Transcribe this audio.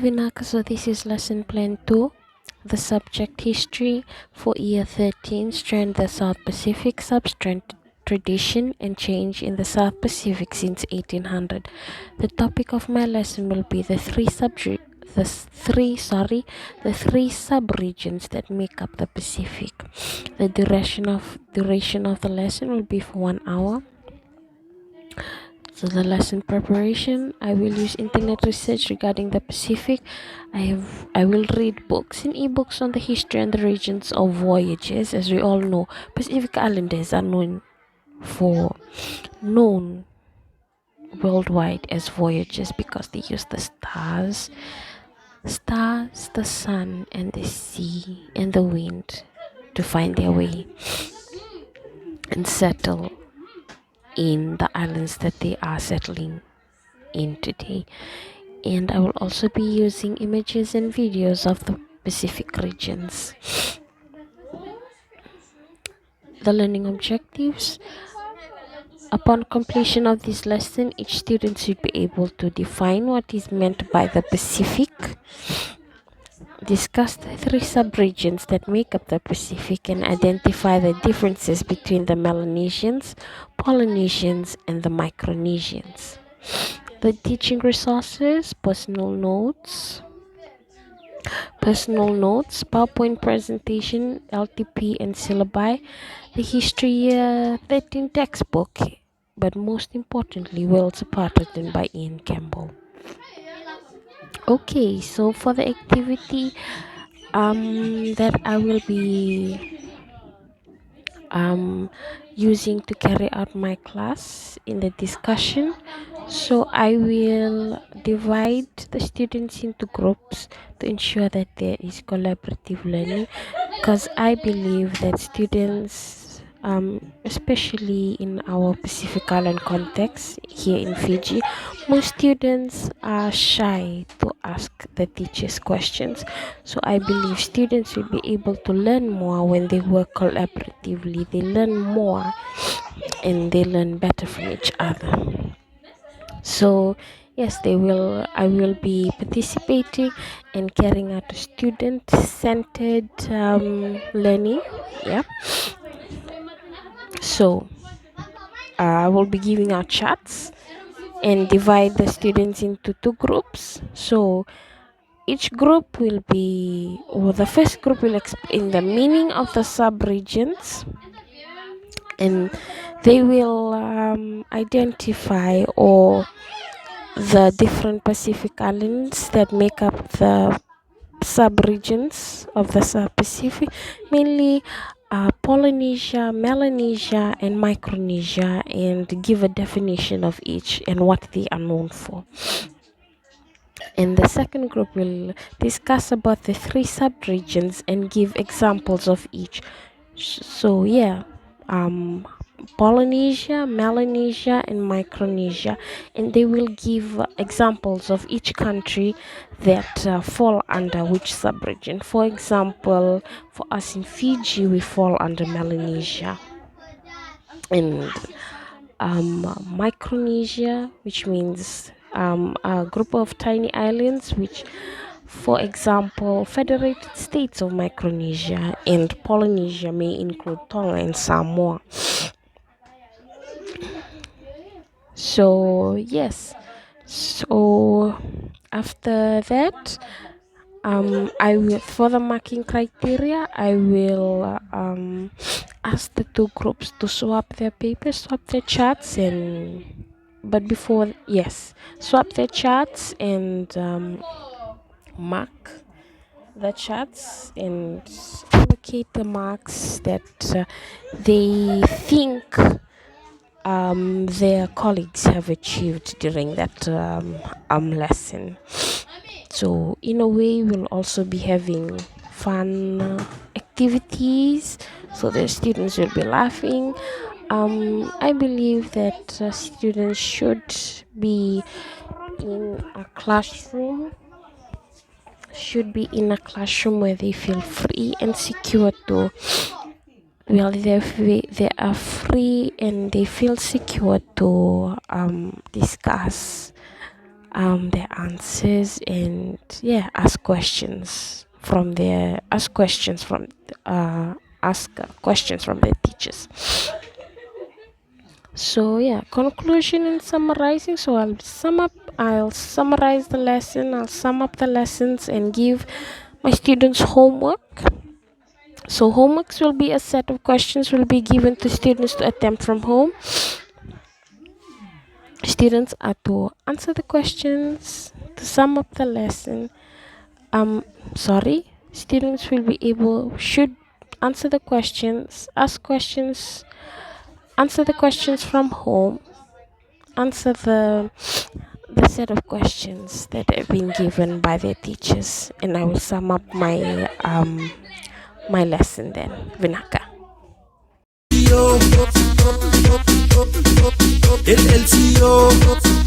Vinaka, so this is lesson plan 2, the subject history for year 13, strand the South Pacific, substrand tradition and change in the South Pacific since 1800. The topic of my lesson will be the three sub-regions that make up the Pacific. The duration of the lesson will be for 1 hour. So the lesson preparation, I will use internet research regarding the Pacific. I will read books and ebooks on the history and the regions of voyages. As we all know, Pacific Islanders are known worldwide as voyages because they use the stars, the sun, and the sea and the wind to find their way and settle in the islands that they are settling in today. And I will also be using images and videos of the Pacific regions. The learning objectives. Upon completion of this lesson, each student should be able to define what is meant by the Pacific, discuss the three sub-regions that make up the Pacific, and identify the differences between the Melanesians, Polynesians, and the Micronesians. The teaching resources, personal notes, PowerPoint presentation, LTP and syllabi, the History Year 13 textbook, but most importantly, words apart written by Ian Campbell. Okay, so for the activity that I will be using to carry out my class in the discussion, so I will divide the students into groups to ensure that there is collaborative learning, because I believe that students, especially in our Pacific Island context here in Fiji, most students are shy to ask the teachers questions. So I believe students will be able to learn more when they work collaboratively. They learn more and they learn better from each other. So yes, I will be participating and carrying out a student-centered learning. Yeah. So I will be giving out charts and divide the students into 2 groups. So each group will be, or the first group will explain the meaning of the sub-regions, and they will identify or the different Pacific islands that make up the sub-regions of the South Pacific, mainly Polynesia, Melanesia, and Micronesia, and give a definition of each and what they are known for. And the second group will discuss about the 3 sub-regions and give examples of each. So yeah, Polynesia, Melanesia, and Micronesia, and they will give examples of each country that fall under which sub-region. For example, for us in Fiji, we fall under Melanesia, and Micronesia, which means a group of tiny islands, which, for example, Federated States of Micronesia, and Polynesia may include Tonga and Samoa. So yes, so after that, I will, for the marking criteria, I will ask the 2 groups to swap their papers, swap their charts, and swap their charts and mark the charts and allocate the marks that they think their colleagues have achieved during that lesson. So in a way, we'll also be having fun activities, so the students will be laughing. I believe that students should be in a classroom where they feel free and secure to well, they are free and they feel secure to discuss their answers, and yeah, ask questions from their teachers. So yeah, conclusion and summarizing. So I'll summarize the lesson, I'll sum up the lessons and give my students homework. So homeworks will be a set of questions will be given to students to attempt from home. Students are to answer the questions, to sum up the lesson. Um sorry, students will be able should answer the questions, ask questions, answer the questions from home, answer the set of questions that have been given by their teachers, and I will sum up my lesson then. Vinaka. El LCO